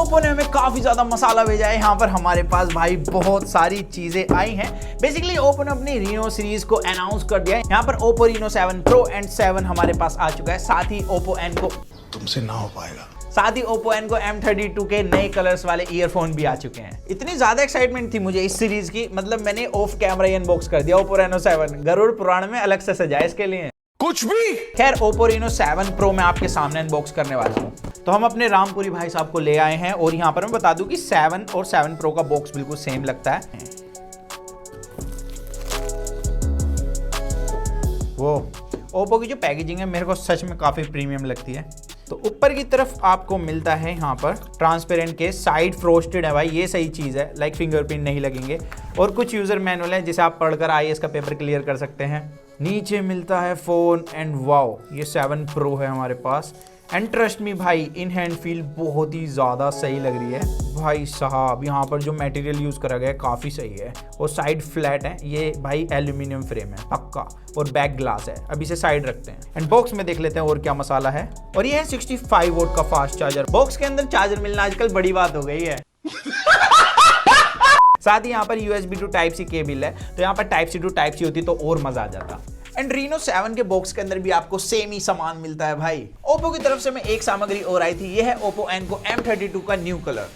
Oppo ने हमें काफी ज्यादा मसाला भेजा है। यहाँ पर हमारे पास भाई बहुत सारी चीजें आई हैं। बेसिकली ओप्पो ने अपनी रीनो सीरीज को अनाउंस कर दिया है। यहाँ पर ओप्पो रीनो 7 प्रो एंड 7 हमारे पास आ चुका है। साथ ही ओप्पो एन को तुमसे ना हो पाएगा। साथ ही ओप्पो एन को M32 के नए कलर्स वाले ईयरफोन भी आ चुके हैं। इतनी ज्यादा एक्साइटमेंट थी मुझे इस सीरीज की, मतलब मैंने ऑफ कैमरा ही अनबॉक्स कर दिया ओप्पो रेनो 7। गरुड़ पुराण में अलग से सजाया इसके लिए कुछ भी। खैर ओप्पो रीनो 7 प्रो मैं आपके सामने अनबॉक्स करने वाला हूँ। तो हम अपने रामपुरी भाई साहब को ले आए हैं और यहाँ पर मैं बता दूं कि 7 और 7 प्रो का बॉक्स बिल्कुल सेम लगता है। वो ओप्पो की जो पैकेजिंग है मेरे को सच में काफी प्रीमियम लगती है। तो ऊपर की तरफ आपको मिलता है यहाँ पर ट्रांसपेरेंट के, साइड फ्रोस्टेड है भाई, ये सही चीज़ है, लाइक फिंगरप्रिंट नहीं लगेंगे। और कुछ यूज़र मैनुअल है जिसे आप पढ़कर आईएएस का पेपर क्लियर कर सकते हैं। नीचे मिलता है फ़ोन एंड वाओ ये 7 प्रो है हमारे पास। एंड ट्रस्ट मी भाई, इन हैंड फील बहुत ही ज़्यादा सही लग रही है भाई साहब। यहाँ पर जो मटेरियल यूज़ करा गया है काफ़ी सही है और साइड फ्लैट है। ये भाई एल्यूमिनियम फ्रेम है पक्का और बैक ग्लास है। अब इसे साइड रखते हैं एंड बॉक्स में देख लेते हैं और क्या मसाला है। और ये है 65 वोल्ट का फास्ट चार्जर। बॉक्स के अंदर चार्जर मिलना आजकल बड़ी बात हो गई है। साथ ही यहाँ पर USB to Type C cable है, तो यहाँ पर Type C to Type C होती तो और मजा आ जाता। एंड रीनो 7 के बॉक्स के अंदर भी आपको सेम ही सामान मिलता है भाई। ओप्पो की तरफ से मैं एक सामग्री और आई थी, ये है ओप्पो एनको M32 का न्यू कलर।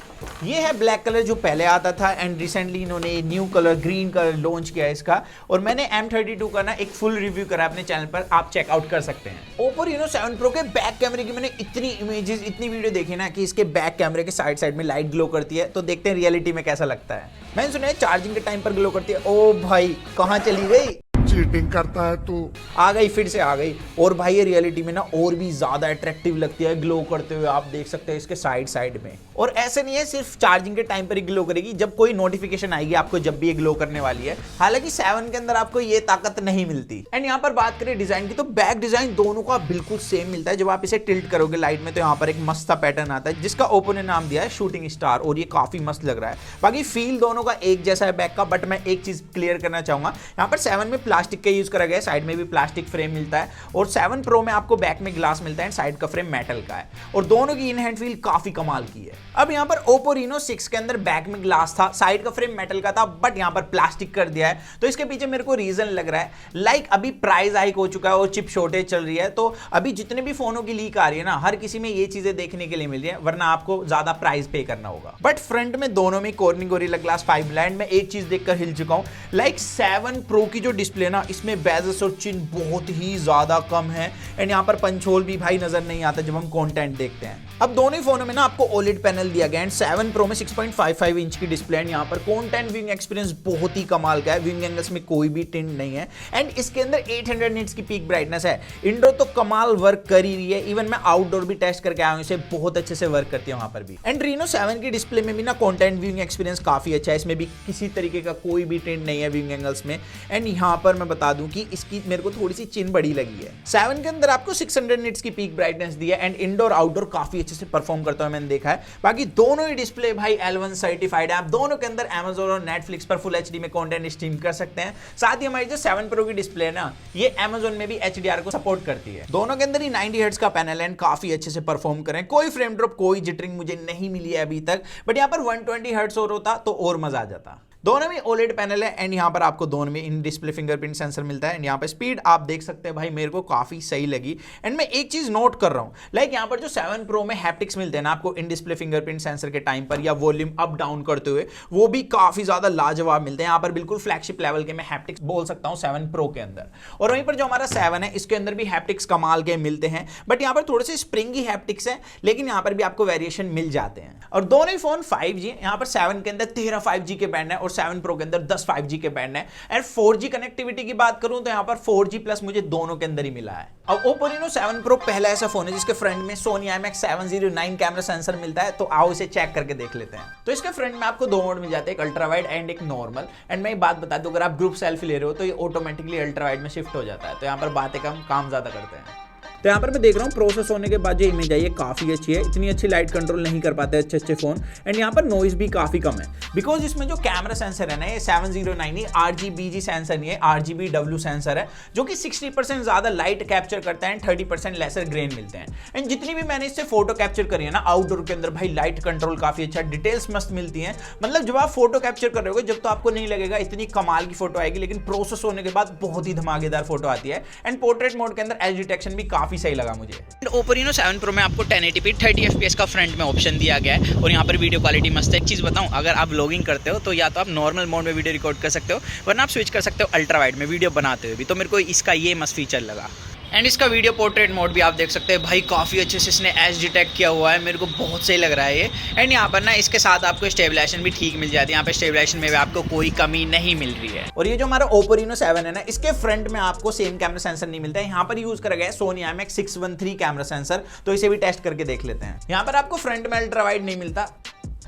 ये है ब्लैक कलर जो पहले आता था एंड रिसेंटली इन्होंने new colour green colour launch किया है इसका। और मैंने M32 का ना एक फुल रिव्यू करा अपने चैनल पर, आप चेकआउट कर सकते हैं। ओप्पो रीनो 7 प्रो के बैक कैमरे की मैंने इतनी इमेजेस इतनी वीडियो देखी ना कि इसके बैक कैमरे के साइड साइड में लाइट ग्लो करती है। तो देखते हैं रियलिटी में कैसा लगता है। मैंने सुना है चार्जिंग के टाइम पर ग्लो करती है। ओ भाई कहाँ चली गई, चीटिंग करता है तू। आ गई, फिर से आ गई। और भाई ये रियलिटी में ना और भी ज्यादा अट्रैक्टिव लगती है ग्लो करते हुए। आप देख सकते हैं इसके साइड साइड में। और ऐसे नहीं है सिर्फ चार्जिंग के टाइम पर ही ग्लो करेगी, जब कोई नोटिफिकेशन आएगी आपको जब भी ये ग्लो करने वाली है। हालांकि 7 के अंदर आपको ये ताकत नहीं मिलती। एंड यहाँ पर बात करें डिजाइन की, तो बैक डिजाइन दोनों का बिल्कुल सेम मिलता है। जब आप इसे टिल्ट करोगे लाइट में तो यहाँ पर एक मस्त सा पैटर्न आता है जिसका ओप्पो ने नाम दिया है शूटिंग स्टार, और ये काफी मस्त लग रहा है। बाकी फील दोनों का एक जैसा है बैक का। बट मैं एक चीज क्लियर करना चाहूंगा, यहाँ पर 7 में प्लास्टिक का यूज करा गया, साइड में भी प्लास्टिक फ्रेम मिलता है। और 7 प्रो में आपको बैक में ग्लास मिलता है एंड साइड का फ्रेम मेटल का है। और दोनों की इन हैंड फील काफी कमाल की है। अब यहाँ पर ओप्पो रीनो 6 के अंदर बैक में ग्लास था, साइड का फ्रेम मेटल का था, बट यहाँ पर प्लास्टिक कर दिया है। तो इसके पीछे मेरे को रीजन लग रहा है, लाइक अभी प्राइस हाइक हो चुका है और चिप शॉर्टेज चल रही है। तो अभी जितने भी फोनों की लीक आ रही है ना, हर किसी में ये चीजें देखने के लिए मिल रही है, वरना आपको ज्यादा प्राइस पे करना होगा। बट फ्रंट में दोनों में कॉर्निंग गोरिल्ला ग्लास 5 ब्लैंड में एक चीज देखकर हिल चुका हूं, लाइक 7 प्रो की जो डिस्प्ले ना, इसमें बेजल्स और चिन बहुत ही ज्यादा कम है। एंड यहाँ पर पंच होल भी भाई नजर नहीं आता जब हम कंटेंट देखते हैं। अब दोनों ही फोनों में ना आपको OLED पैनल दिया गया है। 7 प्रो में 6.55 इंच की डिस्प्ले है। यहाँ पर कंटेंट व्यूइंग एक्सपीरियंस बहुत ही कमाल का है। व्यूइंग एंगल्स में कोई भी टिंट नहीं है। एंड इसके अंदर 800 निट्स की पीक ब्राइटनेस है। इंडोर तो कमाल वर्क कर ही रही है, इवन मैं आउटडोर भी टेस्ट करके आया हूँ, इसे बहुत अच्छे से वर्क करती है वहां पर भी। एंड रीनो 7 की डिस्प्ले में भी ना कंटेंट व्यूइंग एक्सपीरियंस काफी अच्छा है। इसमें भी किसी तरीके का कोई भी टिंट नहीं है व्यूइंग एंगल्स में। एंड यहाँ पर मैं बता दूं कि इसकी मेरे को थोड़ी सी चिन बड़ी लगी है। 7 के अंदर आपको 600 निट्स की पीक ब्राइटनेस दी है एंड इंडोर आउटडोर काफी अच्छे से परफॉर्म करता है, मैंने देखा है। बाकी दोनों ही डिस्प्ले भाई L1 सर्टिफाइड है। आप दोनों के अंदर Amazon और Netflix पर फुल HD में कंटेंट स्ट्रीम कर सकते हैं। साथ ही हमारी जो 7 प्रो की डिस्प्ले है ना, ये Amazon में भी HDR को सपोर्ट करती है। दोनों के अंदर ही 90 हर्ट्ज का पैनल है, काफी अच्छे से परफॉर्म करें। कोई फ्रेम ड्रॉप कोई जिटरिंग मुझे नहीं मिली है अभी तक, बट यहाँ पर 120 हर्ट्ज और होता तो और मजा आ जाता। दोनों में OLED पैनल है एंड यहाँ पर आपको दोनों में इन डिस्प्ले फिंगरप्रिंट सेंसर मिलता है। एंड यहाँ पर स्पीड आप देख सकते हैं भाई, मेरे को काफी सही लगी। एंड मैं एक चीज नोट कर रहा हूँ, लाइक यहाँ पर जो 7 प्रो में हैप्टिक्स मिलते हैं ना आपको इन डिस्प्ले फिंगरप्रिंट सेंसर के टाइम पर या वॉल्यूम अप डाउन करते हुए, वो भी काफी ज्यादा लाजवाब मिलते हैं। यहाँ पर बिल्कुल फ्लैगशिप लेवल के मैं हैप्टिक्स बोल सकता हूँ 7 प्रो के अंदर। और वहीं पर जो हमारा 7 है, इसके अंदर भी हैप्टिक्स कमाल के मिलते हैं, बट यहाँ पर थोड़े से स्प्रिंगी हैप्टिक्स है, लेकिन यहाँ पर भी आपको वेरिएशन मिल जाते हैं। और दोनों ही फोन 5G, यहाँ पर 7 के अंदर 13 5G के बैंड है और 7 प्रो के अंदर 10 5G के बैंड है। एंड 4G कनेक्टिविटी की बात करूं तो यहाँ पर 4G प्लस मुझे दोनों के अंदर ही मिला है। अब ओप्पो रीनो 7 प्रो पहला ऐसा फोन है जिसके फ्रंट में सोनी IMX709 कैमरा सेंसर मिलता है। तो आओ इसे चेक करके देख लेते हैं। तो इसके फ्रंट में आपको दो मोड मिल जाते हैं, एक अल्ट्रा वाइड एंड एक नॉर्मल। एंड मैं एक बात बता दूं, अगर आप ग्रुप सेल्फी ले रहे हो तो ये ऑटोमेटिकली अल्ट्रा वाइड में शिफ्ट हो जाता है। तो यहाँ पर बातें कम काम ज्यादा करते हैं। तो यहाँ पर मैं देख रहा हूँ प्रोसेस होने के बाद जो इमेज आई है काफ़ी अच्छी है। इतनी अच्छी लाइट कंट्रोल नहीं कर पाते अच्छे फ़ोन। एंड यहाँ पर नॉइज भी काफ़ी कम है, बिकॉज इसमें जो कैमरा सेंसर है ना ये 709 RGBG सेंसर नहीं है, RGBW सेंसर है, जो कि 60% ज़्यादा लाइट कैप्चर करता है एंड 30% लेसर ग्रेन मिलते हैं। एंड जितनी भी मैंने इससे फोटो कैप्चर करी है ना आउटडोर के अंदर, भाई लाइट कंट्रोल काफ़ी अच्छा, डिटेल्स मस्त मिलती हैं। मतलब जब आप फोटो कैप्चर कर रहे हो जब तो आपको नहीं लगेगा इतनी कमाल की फोटो आएगी, लेकिन प्रोसेस होने के बाद बहुत ही धमाकेदार फोटो आती है। एंड पोर्ट्रेट मोड के अंदर एज डिटेक्शन भी काफ़ी सही लगा मुझे। Oppo Reno 7 Pro में आपको 1080p 30 fps का फ्रंट में ऑप्शन दिया गया है और यहाँ पर वीडियो क्वालिटी मस्त है। एक चीज़ बताऊँ, अगर आप व्लॉगिंग करते हो तो या तो आप नॉर्मल मोड में वीडियो रिकॉर्ड कर सकते हो, वरना आप स्विच कर सकते हो अल्ट्रा वाइड में वीडियो बनाते हुए भी। तो मेरे को इसका ये मस्त फीचर लगा। एंड इसका वीडियो पोर्ट्रेट मोड भी आप देख सकते हैं, भाई काफ़ी अच्छे से इसने एज डिटेक्ट किया हुआ है, मेरे को बहुत सही लग रहा है ये। एंड यहाँ पर ना इसके साथ आपको स्टेबलाइजेशन भी ठीक मिल जाती है, यहाँ पे स्टेबलाइजेशन में भी आपको कोई कमी नहीं मिल रही है। और ये जो हमारा Oppo Reno 7 है ना, इसके फ्रंट में आपको सेम कैमरा सेंसर नहीं मिलता है। यहाँ पर यूज करा गया है Sony IMX 613 कैमरा सेंसर, तो इसे भी टेस्ट करके देख लेते हैं। यहाँ पर आपको फ्रंट में अल्ट्रा वाइड नहीं मिलता,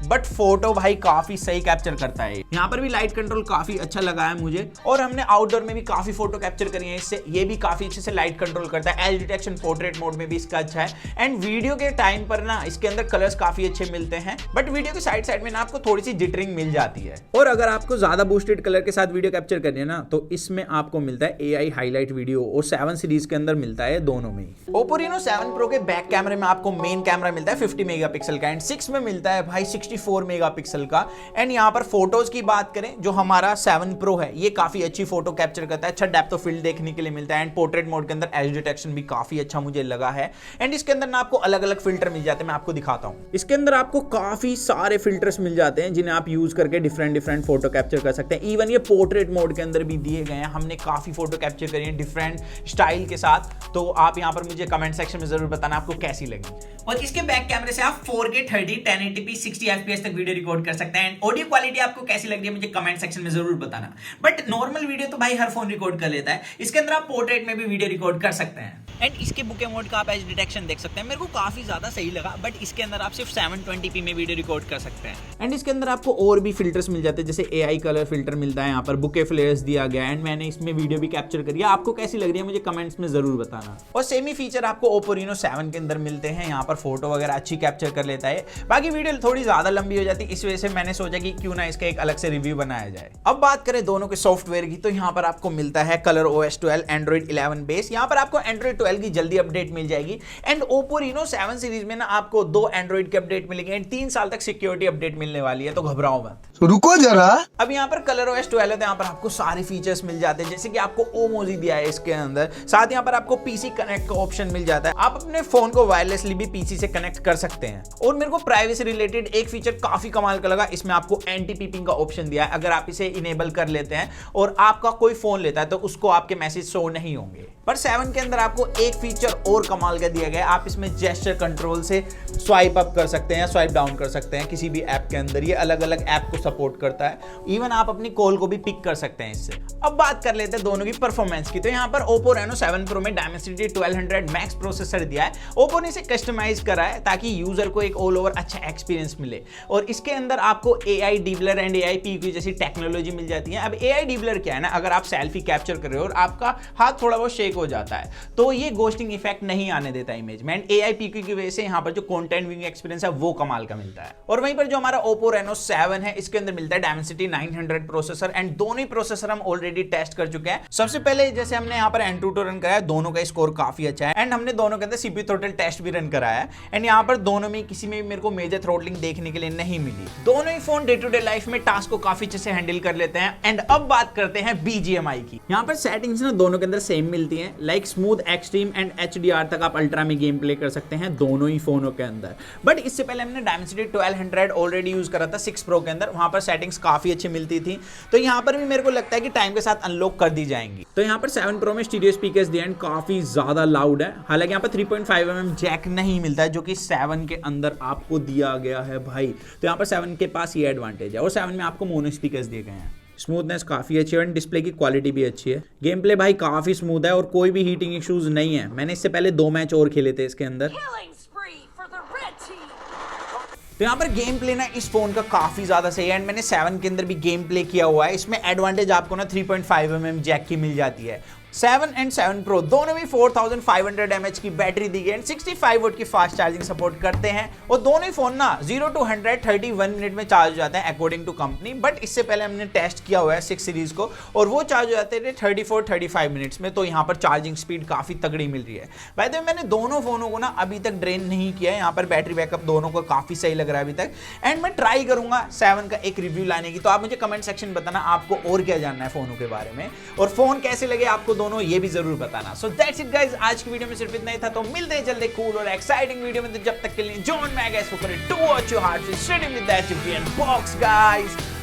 बट फोटो भाई काफी सही कैप्चर करता है। यहाँ पर भी लाइट कंट्रोल काफी अच्छा लगा है मुझे, और हमने आउटडोर में भी काफी फोटो कैप्चर करी है इससे, ये भी काफी अच्छे से लाइट कंट्रोल करता है। एज डिटेक्शन पोर्ट्रेट मोड में भी इसका अच्छा है। एंड वीडियो के टाइम पर ना इसके अंदर कलर्स काफी अच्छे मिलते हैं, बट वीडियो के साइड में ना आपको थोड़ी सी जिटरिंग मिल जाती है। और अगर आपको ज्यादा बूस्टेड कलर के साथ वीडियो कैप्चर करनी है ना, तो इसमें आपको मिलता है AI हाईलाइट वीडियो, और 7 सीरीज के अंदर मिलता है दोनों में ही। Oppo Reno 7 Pro के बैक कैमरे में आपको मेन कैमरा मिलता है 50 मेगापिक्सल का, एंड 6 में मिलता है भाई 64 मेगापिक्सल का। एंड यहाँ पर फोटोज की बात करें, जो हमारा 7 Pro है ये काफी अच्छी फोटो कैप्चर करता है, अच्छा डेप्थ ऑफ फील्ड देखने के लिए मिलता है। एंड पोर्ट्रेट मोड के अंदर एज डिटेक्शन भी काफी अच्छा मुझे लगा है। एंड इसके अंदर ना आपको अलग अलग फिल्टर मिल जाते हैं, मैं आपको दिखाता हूँ। इसके अंदर आपको काफी सारे फिल्टर्स मिल जाते हैं जिन्हें आप यूज करके डिफरेंट फोटो कैप्चर कर सकते हैं। इवन ये पोर्ट्रेट मोड के अंदर भी दिए गए हैं, हमने काफी फोटो कैप्चर करी है डिफरेंट स्टाइल के साथ। तो आप यहाँ पर मुझे कमेंट सेक्शन में जरूर बताना आपको कैसी लगी। और इसके बैक कैमरे से आप 4K 30 1080p 60 fps तक वीडियो रिकॉर्ड कर सकते हैं। ऑडियो क्वालिटी आपको कैसी लग रही है मुझे कमेंट सेक्शन में जरूर बताना। बट नॉर्मल वीडियो तो भाई हर फोन रिकॉर्ड कर लेता है, इसके अंदर आप पोर्ट्रेट में भी वीडियो रिकॉर्ड कर सकते हैं। एंड इसके बुके मोड का आप एज डिटेक्शन देख सकते हैं, मेरे को काफी ज्यादा सही लगा। बट इसके अंदर आप सिर्फ 720p में वीडियो रिकॉर्ड कर सकते हैं। एंड इसके अंदर आपको और भी फिल्टर्स मिल जाते हैं, जैसे AI कलर फिल्टर मिलता है, यहाँ पर बुके फ्लेयर्स दिया गया है। एंड मैंने इसमें वीडियो भी कैप्चर करी है, आपको कैसी लग रही है मुझे कमेंट्स में जरूर बताना। और सेम ही फीचर आपको Oppo Reno 7 के अंदर मिलते हैं, यहाँ पर फोटो वगैरह अच्छी कैप्चर कर लेता है। बाकी वीडियो थोड़ी ज्यादा लंबी हो जाती है, इस वजह से मैंने सोचा कि क्यों ना इसका एक अलग से रिव्यू बनाया जाए। अब बात करें दोनों के सॉफ्टवेयर की, तो यहाँ पर आपको मिलता है ColorOS 12 Android 11 बेस। यहाँ पर आपको Android 12 की जल्दी अपडेट मिल जाएगी। एंड Oppo Reno 7 सीरीज में ना आपको 2 Android के अपडेट मिलेंगे एंड 3 साल तक सिक्योरिटी अपडेट मिलने वाली है, तो घबराओ मत। रुको जरा। अब यहाँ पर ColorOS 12 है, तो यहाँ पर आपको सारे फीचर्स मिल जाते हैं, जैसे कि आपको ओमोजी दिया है इसके अंदर। साथ यहाँ पर आपको PC कनेक्ट का ऑप्शन मिल जाता है, आप अपने फोन को वायरलेसली भी PC से कनेक्ट कर सकते हैं। और मेरे को प्राइवेसी रिलेटेड एक फीचर काफी कमाल का लगा, इसमें आपको एंटी पीपिंग का ऑप्शन दिया है। अगर आप इसे इनेबल कर लेते हैं और आपका कोई फोन लेता है तो उसको आपके मैसेज शो नहीं होंगे। पर 7 के अंदर आपको एक फीचर और कमाल का दिया गया है, आप इसमें जेस्चर कंट्रोल से स्वाइप अप कर सकते हैं, स्वाइप डाउन कर सकते हैं किसी भी ऐप के अंदर। ये अलग अलग ऐप को सपोर्ट करता है, इवन आप अपनी कॉल को भी पिक कर सकते हैं इससे। अब बात कर लेते हैं दोनों की परफॉर्मेंस की, तो यहाँ पर Oppo Reno 7 Pro में Dimensity 1200 Max प्रोसेसर दिया है। Oppo ने इसे कस्टमाइज करा है ताकि यूजर को एक ऑल ओवर अच्छा एक्सपीरियंस मिले। और इसके अंदर आपको AI dibbler and AI PQ जैसी टेक्नोलॉजी मिल जाती है। अब AI डिबलर क्या है ना, अगर आप सेल्फी कैप्चर कर रहे हो और आपका हाथ थोड़ा बहुत शेक हो जाता है तो ये घोस्टिंग इफेक्ट नहीं आने देता इमेज में। एंड AI PQ की वजह से यहाँ पर जो कंटेंट व्यूइंग एक्सपीरियंस है वो कमाल का मिलता है। और वहीं पर जो हमारा Oppo Reno 7 है, इसके अंदर मिलता है Dimensity 900 प्रोसेसर। एंड दोनों ही प्रोसेसर हम ऑलरेडी टेस्ट कर चुके हैं। सबसे पहले जैसे हमने यहाँ पर Antutu रन कराया, दोनों का स्कोर काफी अच्छा है। एंड हमने दोनों के अंदर CPU थ्रोटल टेस्ट भी रन कराया है। एंड यहाँ पर दोनों में किसी में भी मेरे को मेजर थ्रोटलिंग देखने के लिए नहीं मिली। दोनों ही phone day to day life में टास्क को काफी अच्छे से हैंडल कर लेते हैं। एंड अब बात करते हैं BGMI की। यहाँ पर सेटिंग्स ना दोनों के अंदर सेम मिलती हैं, like smooth, extreme and HDR तक आप अल्ट्रा में गेम प्ले कर सकते हैं दोनों ही फोनों के अंदर। बट इससे पहले हमने Dimensity 1200 ऑलरेडी यूज करा था 6 Pro के अंदर, वहां पर सेटिंग्स काफी अच्छी मिलती थी। तो यहाँ पर भी मेरे को लगता है कि टाइम के साथ अनलॉक कर दी जाएंगी। तो यहाँ पर 7 Pro में स्टीरियो स्पीकर्स दिए एंड काफी ज्यादा लाउड है। हालांकि यहाँ पर 3.5 mm जैक नहीं मिलता है, जो कि 7 के अंदर आपको दिया गया है भाई। तो यहाँ पर 7 के पास ये एडवांटेज है। और 7 में आपको मोनो स्पीकर्स दिए गए हैं। स्मूथनेस काफ़ी अच्छी है, डिस्प्ले की क्वालिटी भी अच्छी है। गेम प्ले भाई काफ़ी स्मूथ है और कोई भी हीटिंग इश्यूज नहीं है। मैंने इससे पहले 2 मैच और खेले थे इसके अंदर। तो यहाँ पर गेम प्ले ना इस फोन का काफी ज्यादा सही है। एंड मैंने 7 के अंदर भी गेम प्ले किया हुआ है। इसमें एडवांटेज आपको ना 3.5 mm जैक की मिल जाती है। 7 एंड 7 Pro दोनों में 4500 mAh की बैटरी दी गई एंड 65 वोल्ट की फास्ट चार्जिंग सपोर्ट करते हैं और दोनों ही फोन ना 0 to 100 31 मिनट में चार्ज हो जाते हैं अकॉर्डिंग टू कंपनी। बट इससे पहले हमने टेस्ट किया हुआ है 6 सीरीज को और वो चार्ज हो जाते थे 34-35 मिनट्स में, तो यहाँ पर चार्जिंग स्पीड काफी तगड़ी मिल रही है। बाय द वे मैंने दोनों फोनों को ना अभी तक ड्रेन नहीं किया है, यहाँ पर बैटरी बैकअप दोनों को काफी सही लग रहा है अभी तक एंड मैं ट्राई करूंगा 7 का एक रिव्यू लाने की। तो आप मुझे कमेंट सेक्शन बताना आपको और क्या जानना है फोनों के बारे में और फोन कैसे लगे आपको दोनों, ये भी जरूर बताना। सो दैट्स इट गाइस, आज की वीडियो में सिर्फ इतना ही था, तो मिलते हैं जल्दी कूल और एक्साइटिंग वीडियो में। तो जब तक के लिए जॉन मैं guys to watch your heart straight in with that box guys.